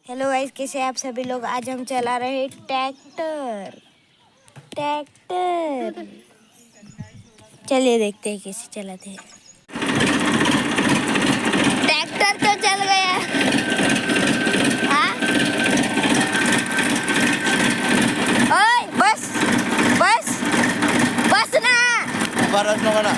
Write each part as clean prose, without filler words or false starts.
Hello guys, कैसे हैं आप सभी लोग। आज हम चला रहे हैं ट्रैक्टर। चलिए देखते हैं कैसे चलाते हैं। ट्रैक्टर तो चल गया। हाँ ओए बस बस बस ना बरस नको ना.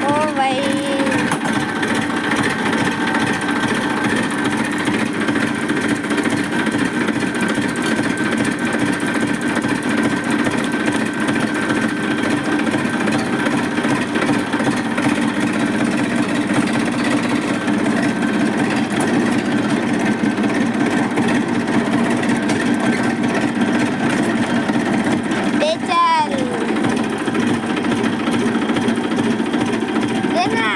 ओ भाई ले चल लेना।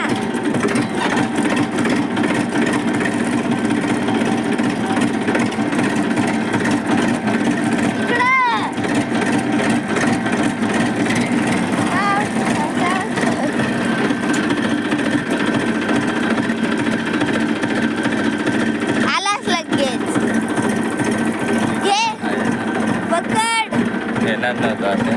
आलाच लगेच घे पकड. येणार नव्हतं आता.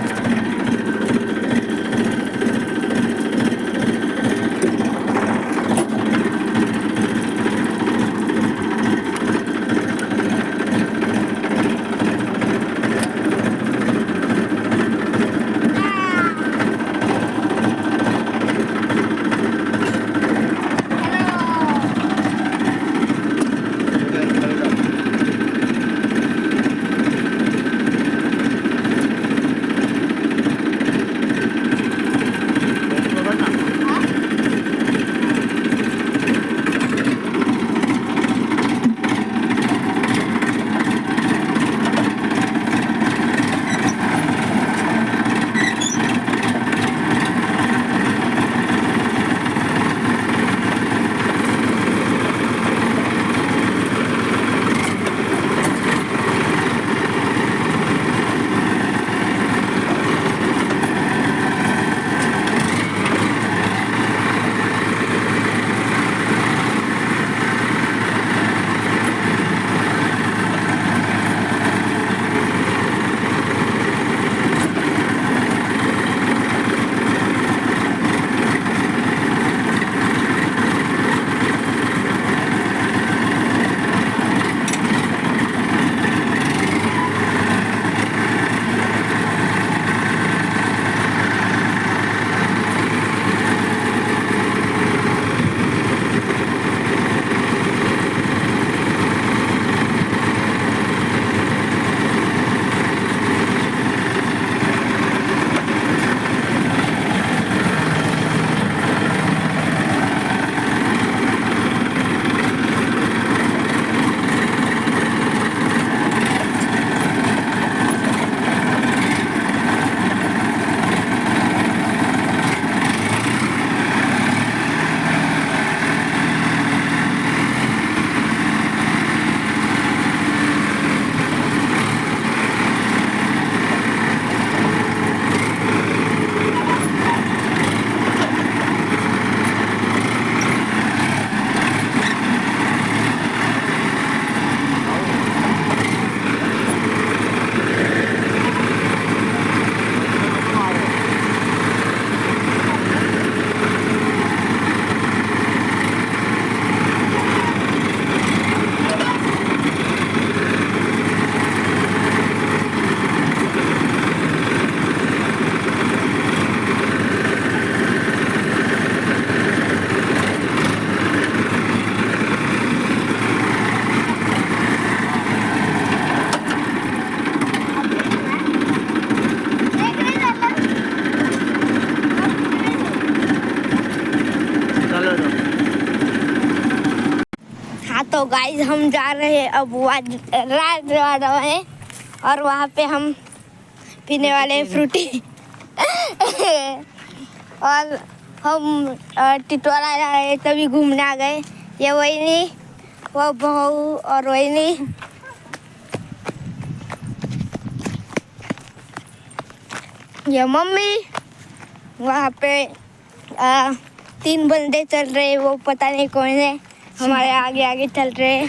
तो गाइस हम जा रहे हैं अब राजवाड़ा में और वहाँ पे हम पीने वाले हैं फ्रूटी और हम टिटवाला आए तभी घूमने आ गए। ये वही वो बहू और वही ये मम्मी। वहाँ पे 3 बंदे चल रहे, वो पता नहीं कौन है, हमारे आगे आगे चल रहे हैं।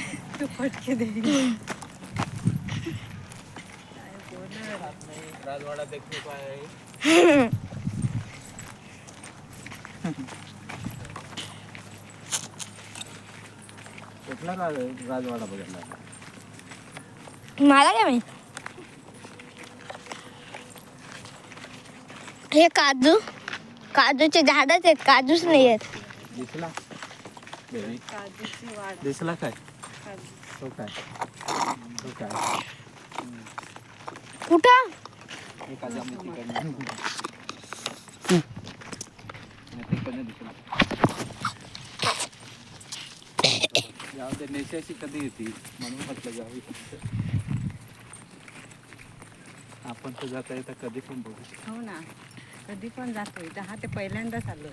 राजवाड़ा देखने को आए। कुठला राजवाडा बघितला? मला काय माहित. हे काजूचे झाडच आहेत, काजूच नाही आहेत. दिसला दिसला काय तो काय कुठं नेशाची कधी येते म्हणून म्हटलं जाऊ. आपण तर जाता येतं कधी पण बघू. हो ना, कधी पण जातो. हा ते पहिल्यांदाच आलो.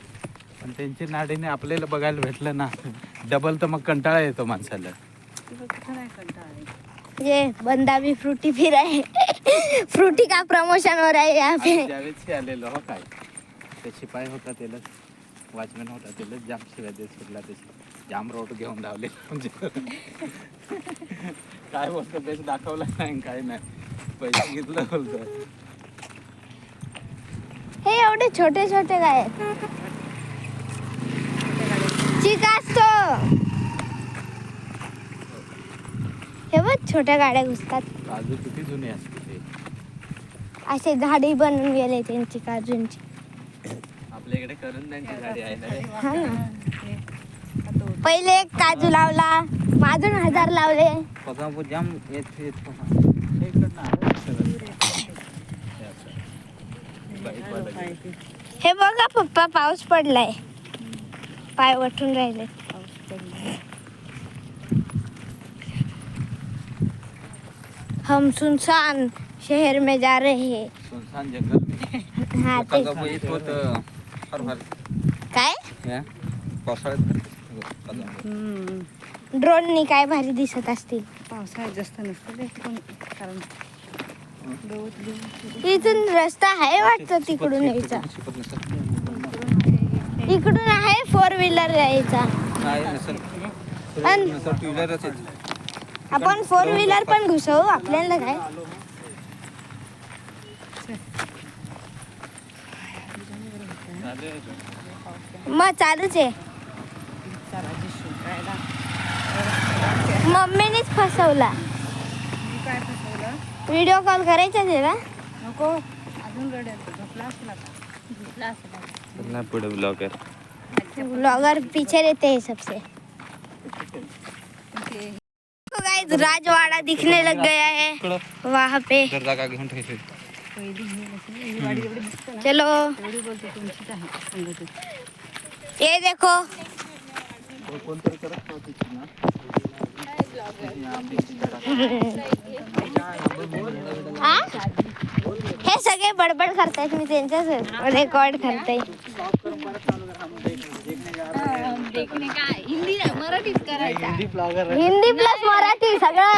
पण त्यांची नाडीने आपल्याला बघायला भेटलं ना डबल, तर मग कंटाळा येतो माणसाला. कुठं नाही कंटाळा. ये बंदा भी फ्रूटी पी रहा है. फ्रूटी का प्रमोशन हो रहा है यहाँ पे. ज्यावेळेस आलेलो हो काय ते शिपाई होता त्याला, वॉचमॅन होता त्याला जाम शिवाय देत सुटला. त्याची जाम रोड घेऊन धावले. म्हणजे काय बोलतो तेच दाखवलं नाही, काय नाही, पैसे घेतलं बोलतो. हे एवढे छोटे छोटे काय चिका असतो. हे बघ छोट्या गाड्या घुसतात. काजू किती जुने असते ते. असे झाडी बनवून गेले त्यांची काजूंची. आपल्या इकडे करून त्यांची गाडी आहे ना. हा ना, पहिले एक काजू लावला, अजून 1000 लावले. जाम हे बघा पप्पा, पाऊस पडलाय, पाय वठून राहिले. हम सुनसान शहर में जा रहे हैं. सुनसान जंगल. हा ते काय ड्रोननी काय भारी दिसत असतील. पावसाळ्यात जास्त नसतं ते पण, कारण इथून रस्ता आहे वाटतं तिकडून यायचा. इकडून आहे 4 व्हीलर यायचा. आपण 4 व्हीलर पण घुसवू, आपल्याला काय. मग चालूच आहे. मम्मीनेच फसवला. काय फसवलं? व्हिडिओ कॉल करायचा त्याला. नको, अजून रडेल. झोपला असेल आता. झोपला असेल. पुढे ब्लॉगर ब्लॉगर पीछे रहते हैं सबसे. तो गाइस राजवाड़ा दिखने लग गया है वहाँ पे. जागा घेऊन ठेवली. चलो एवढी बोलते तुमचीच आहे संगत. ये देखो, हा? हे सगळे बडबड करतायत, मी त्यांच्याच रेकॉर्ड करते. हिंदी प्लस मराठी सगळं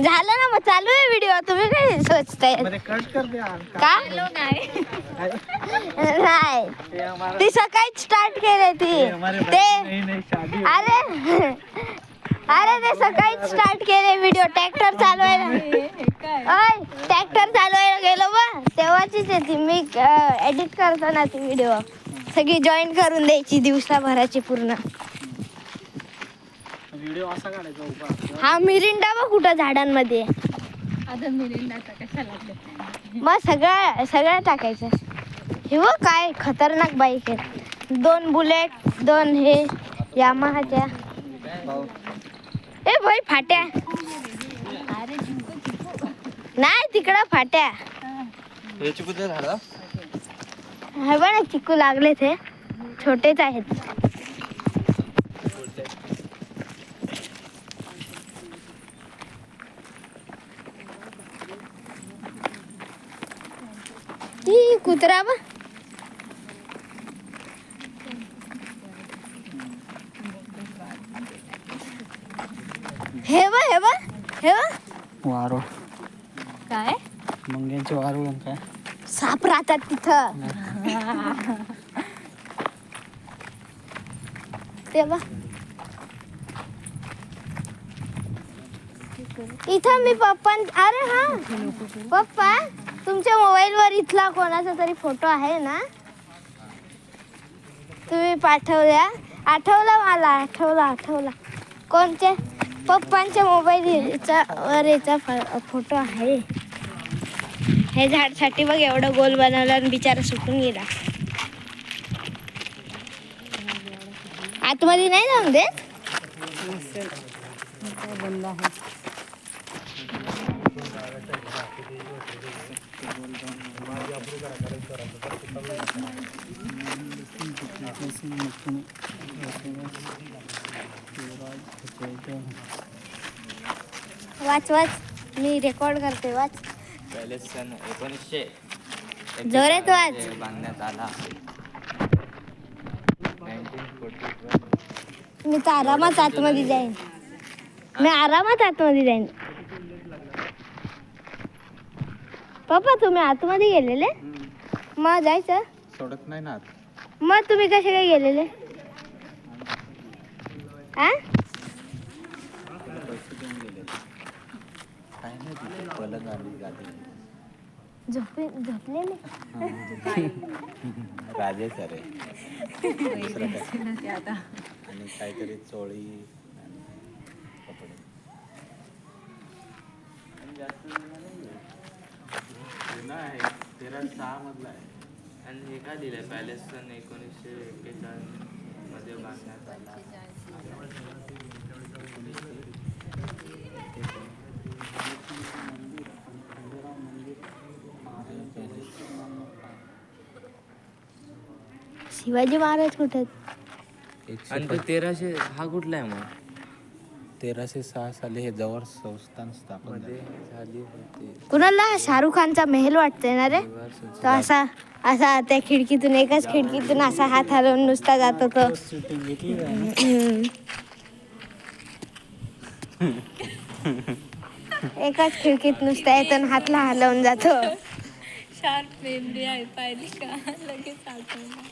झालं ना. मग चालू आहे व्हिडिओ. तुम्ही काय सोचताय का? नाही, ती सकाळीच स्टार्ट केली ती. अरे ते सकाळीच स्टार्ट केले व्हिडिओ. ट्रॅक्टर चालवायला गेलो बा, तेव्हाचीच आहे ती. मी एडिट करताना ती व्हिडिओ सगळी जॉईन करून द्यायची दिवसाभराची पूर्ण. हा मिरिंडा बघ कुठं झाडांमध्ये. मग सगळं टाकायचं. हे बघ काय खतरनाक बाईक आहे. 2 बुलेट, 2 हे यामाहाच्या. ए भाई फाट्या नाही, तिकडं फाट्या. हे बघ ना, चिकू लागले ते छोटेच आहेत. कुत्रा बा हे बा वारो काय मंग्यांचे वारो काय साप राहतात तिथं ते बा इथं मी पप्पा अरे हा पप्पा तुमच्या मोबाईलवर इथला कोणाचा तरी फोटो आहे ना तुम्ही पाठवल्या आठवला मला आठवला कोणते पप्पांच्या मोबाईलचा वर याचा फोटो आहे हे झाडसाठी बघ एवढं गोल बनवलं आणि बिचारा सुटून गेला आतमध्ये नाही जाऊन देत बंद आहे वाच मी रेकॉर्ड करते वाच पहिले सन 1941 जोरात वाच. बांधण्यात आला 1941 मी तर आरामात आतमध्ये जाईन पप्पा तुम्ही आतमध्ये गेलेले मग जायचं सोडत नाही ना आत. मग तुम्ही कसे काय गेलेले आ पैसे देऊन गेले काय नाही तिथे पलंग आली गादी झोपलेले राजे सर आहे दुसरं काय. ते आता आणि काहीतरी चोळी आणि कपडे आणि जास्त जुना आहे 1306 मधला आहे आणि हे काय दिलंय पॅलेस सन 1941 मध्ये बांधण्यात आला शिवाजी महाराज कुठे आहेत? आणि ते 1300 हा कुठला आहे मग 1306 साली हे जवळ संस्थान स्थापन मध्ये झाले. झाली होती कुणाला शाहरुख खानचा महल वाटतंय ना रे तो असा असा त्या खिडकीतून एकाच खिडकीतून असा हात हलवून नुसता जातो तो शूटिंग घेतली काय एकाच खिडकीत नुसता येतो आणि हातला हलवून जातो शार्प मेमरी आहे पाहिली का लगेच आठवलं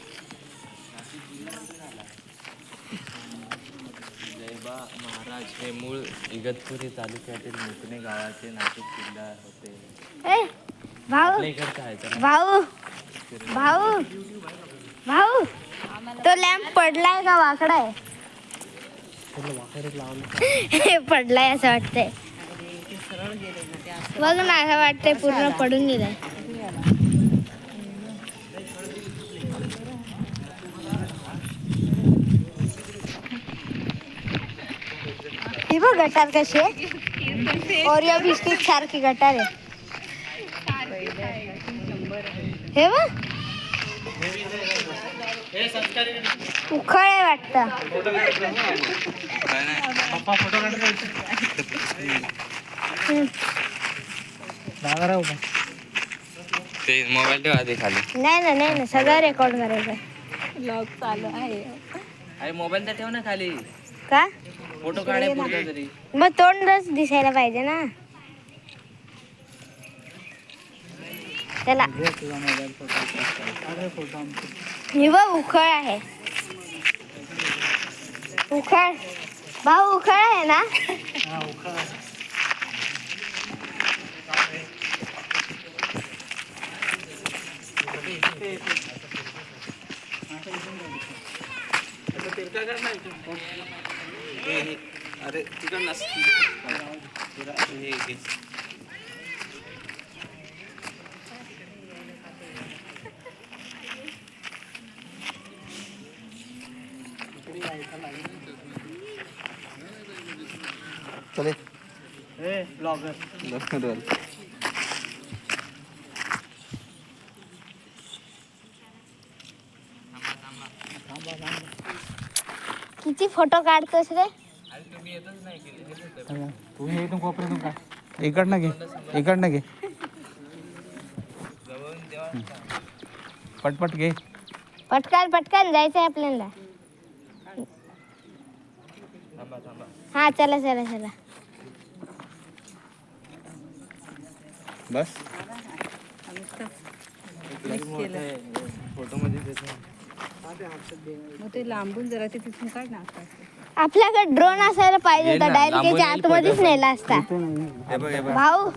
जयबा महाराज हे मूळ इगतपुरी तालुक्यातील मुकणे गावाचे नाशिक जिल्हा होते ए भाऊ आपल्या इकडचं आहे चला. भाऊ तो लॅम्प पडलाय का वाकडा आहे पडलाय असं वाटतंय बघ ना असं वाटतंय पूर्ण पडून गेलाय ही बघ गटार कशी आहे ओरिओ बिस्किट सारखी गटार आहे हे बघ उखळ आहे वाटतं ते मोबाईल ठेवा आधी खाली नाही सगळं रेकॉर्ड करायचं ब्लॉग चालू आहे अरे मोबाईल तर ठेव ना खाली का फोटो काढाय पुरता तरी मग तोंडच दिसायला पाहिजे ना चला ही बघ उखळ आहे उखळ भाऊ उखळ आहे ना अरे तिकडं नसती चले ब्लॉगर किती फोटो काढतोस रे तू हे इथून कोपऱ्यातून का इकडनं घे पटपट घे. पटकन पटकन जायचंय आपल्याला. थांबा थांबा. हा चला चला चला. बस. फोटो मध्ये देतो. मग ते लांबून जरा ते तिथून काढ ना आता. आपल्याकडे ड्रोन असायला पाहिजे येईल होता. ना, डायरेक्ट लांबून याच्या येईल आतमध्येच photo. नेला असता. हे बघ हे बघ. भाऊ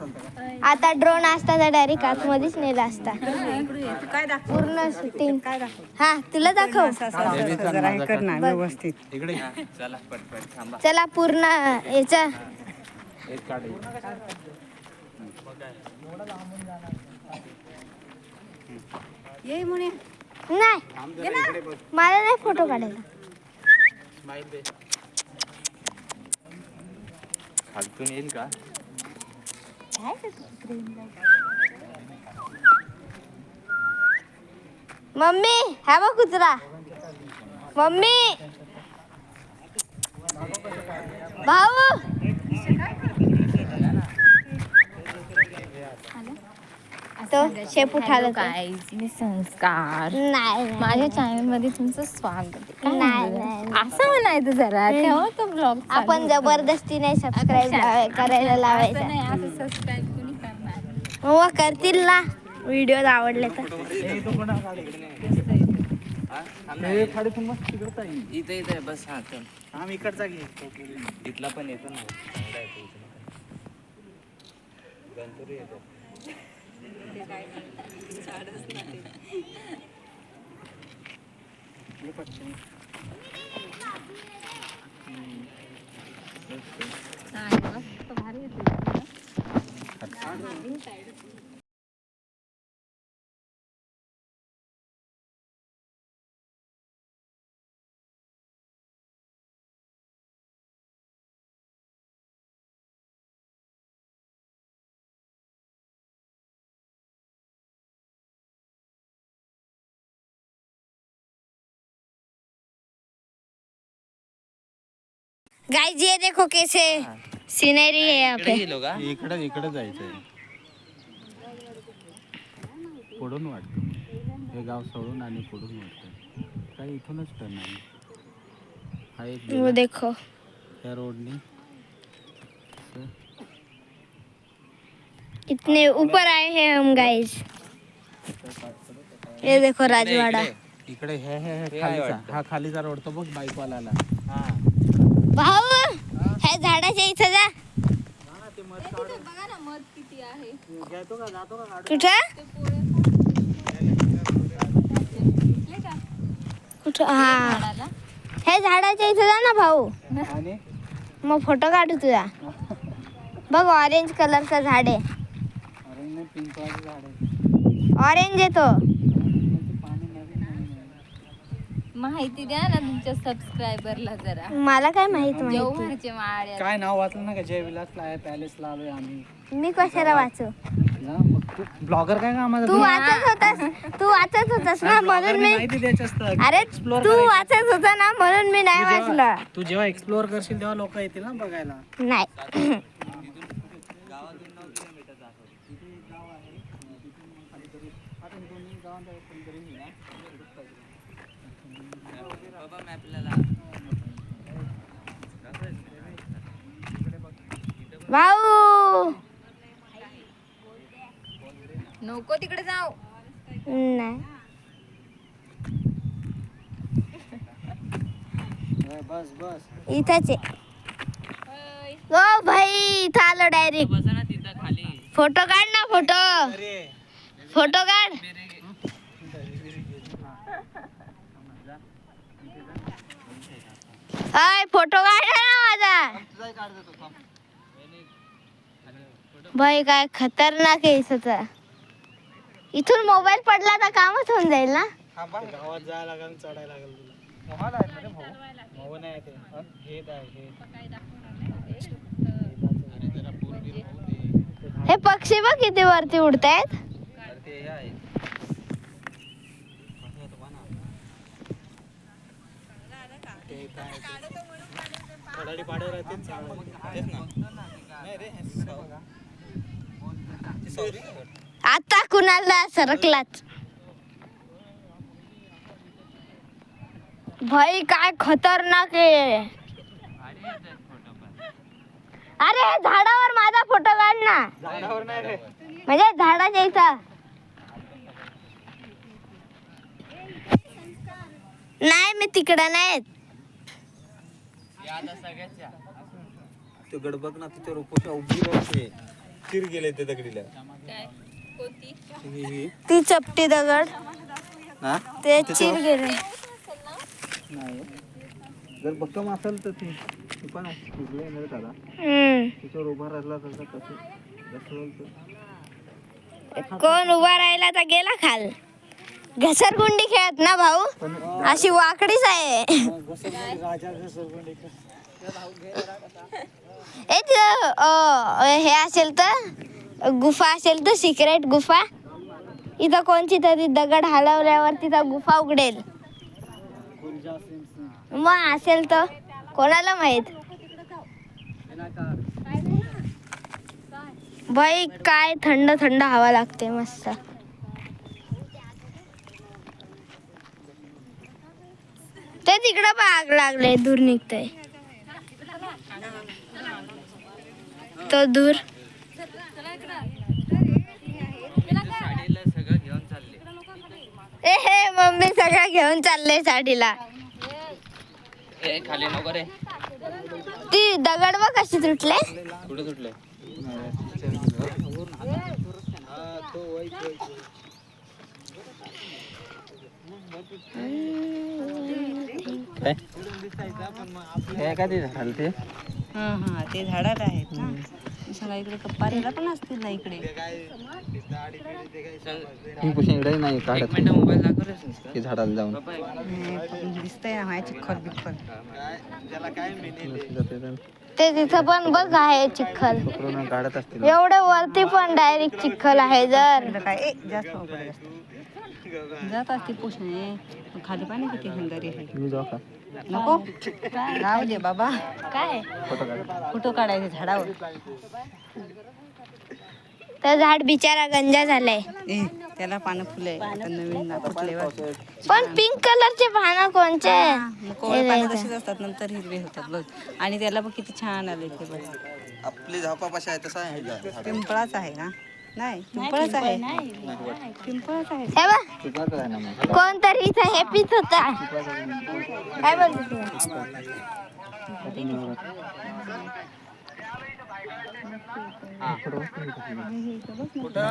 आता ड्रोन असता तर डायरेक्ट आतमध्येच नेला असता. इकडे ये. तू काय दाखव पूर्ण शूटिंग. काय दाखव हा तुला दाखव. असं जरा हे कर ना व्यवस्थित. इकडे हा, चला पटपट थांबा. चला पूर्ण याचा एक काढ. ये म्हणे. नाही मला नाही फोटो काढायला. खालतून येईल का? मम्मी हा बघ कुत्रा. मम्मी भाऊ तो शेपू ठाला काय मी संस्कार नाही माझ्या चॅनल मध्ये तुमचं स्वागत आहे. काय नाही, म्हणलं? नाही. असं म्हणायचं जरा ठेवा तो ब्लॉग आपण जबरदस्तीने सबस्क्राईब करायला लावायचं. नाही असं सबस्क्राईब कोणी करणार. हो करतील ना व्हिडिओ आवडले तर. इथे इथे बस. हा चल. आम्ही इकडचा घे. इथला पण येतो ना. चांगला येतो इथला. गणपती येतो. भारी येते. गाइस ये देखो कैसे सीनरी है यहाँ इकडे पे. गेलो का? इकडे इकडे जायचंय. पुढून वाटतं हे गाव सोडून आणि पुढून वाटतं काय इथूनच टर्न आहे. हा एक वो देखो त्या रोडनी कितने ऊपर आए हैं हम गाइस. ये देखो राजवाड़ा. इकडे हे हे हे आहे खालीचा वाटतं. हा खालीचा रोड तो बघ बाईकवाल्याला. हा. भाऊ हे झाडाच्या इथं जा. बघा ना मध किती आहे. कुठं कुठं हा झाडाला. हे झाडाच्या इथं जा ना भाऊ. आणि मग फोटो काढू तुझा. बघ ऑरेंज कलरचं झाड आहे. अरे पिंक वाले झाड आहे. ऑरेंज आहे तो. माहिती द्या ना तुमच्या सबस्क्रायबरला जरा. मला काय माहित माहिती. जव्हारचे माळ्या. काय नाव वाचलं ना का जय विलासला आहे पॅलेसला आलोय आम्ही मी कशाला वाचू. ना मग तू ब्लॉगर काय कामाचा तू वाचत होतास ना म्हणून मी. माहिती द्यायची असतं अरे Explore तू करायचं. वाचत होता ना म्हणून मी नाही वाचलं. तू जेव्हा एक्सप्लोअर करशील तेव्हा लोक येतील ना बघायला. नाही बाबा मॅपला भाऊ नको तिकडे जाऊ. नाही. बस बस इथंच आहे. ओ भाई इथं आलो डायरेक्ट. बसा ना तिथं खाली. फोटो काढ ना फोटो काढ. हाय फोटो काढ ना माझा. भाई काय खतरनाक आहे इथं. इथून मोबाईल पडला तर कामच होऊन जाईल ना. गावात जायला लागेल चढायला लागेल तुला. मोहाल आहे ना भाऊ. भाऊ नाही ते घेत आहे हे पक्षी बघ किती वरती उडतायत. ते हे आहे. खडाडी पाड्यावर राहते आता कुणाला सरकलाच. भाई काय खतरनाक आहे. अरे झाडावर माझा फोटो काढ ना. झाडावर नाही रे. म्हणजे झाडाच्या इथं नाही, मी तिकडं नाही. तो गड बघ ना तिथे रोपोच्या उभी राहते. चिर गेले ते दगडीला. ती चपटी दगड हा? ते चिर गेले. नाही. जर भक्कम असेल तर ती पण उभे नाही दादा. तिच्यावर उभा राहिला तर कसं कोण उभा राहिला तर गेला खाल. घसरगुंडी खेळत ना भाऊ, अशी वाकडीच आहे. राजा घसरगुंडी ए हे असेल तर गुफा असेल तर सिक्रेट गुफा. इथं कोणची तरी दगड हलवल्यावर तिथं गुफा उघडेल. मग असेल तर कोणाला माहित. भाई काय थंड थंड हवा लागते मस्त. ते तिकडं पण आग लागले, दूर निघतंय तो दूर. सगळं घेऊन चालले. ए हे मम्मी सगळं घेऊन चालले साडीला. ए खाली नको रे. ती दगड बघ कशी तुटले. कुठे तुटलंय? काय ते झालं ते हा हा ते झाडात आहेत ना. सगळ्या इकडे कप्पारीला पण असतील ना इकडे. इकडे नाही एक काढत मिनिट मोबाईल दाखव रे संस्कार. ते झाडाला जाऊन दिसतंय ना माझ्या चिखल बिखल. ते तिथं पण बघ आहे चिखल. पकडून काढत असतील. एवढे वरती पण डायरेक्ट चिखल आहे. जर काय जास्त उघड जात असते पोषणे. खाली पाणी किती सुंदर आहे. मी जाऊ का नको राहू दे बाबा. काय फोटो काढायचे झाडावर. तर झाड बिचारा गंजा झालाय. ए त्याला पानं फुले आता नवीन फुटलेवर. पण पिंक कलरचे पानं कोणचे. कोवळे पानं तसेच असतात, नंतर हिरवे होतात बघ. आणि त्याला बघ किती छान आले ते बघ. आपली झापापाशी आहे तसा आहे. पिंपळाच आहे ना. नाही पिंपळच आहे. पिंपळच आहे. हे बघ कोणतरी इथं हे पित होता. काय बोलतो कुठं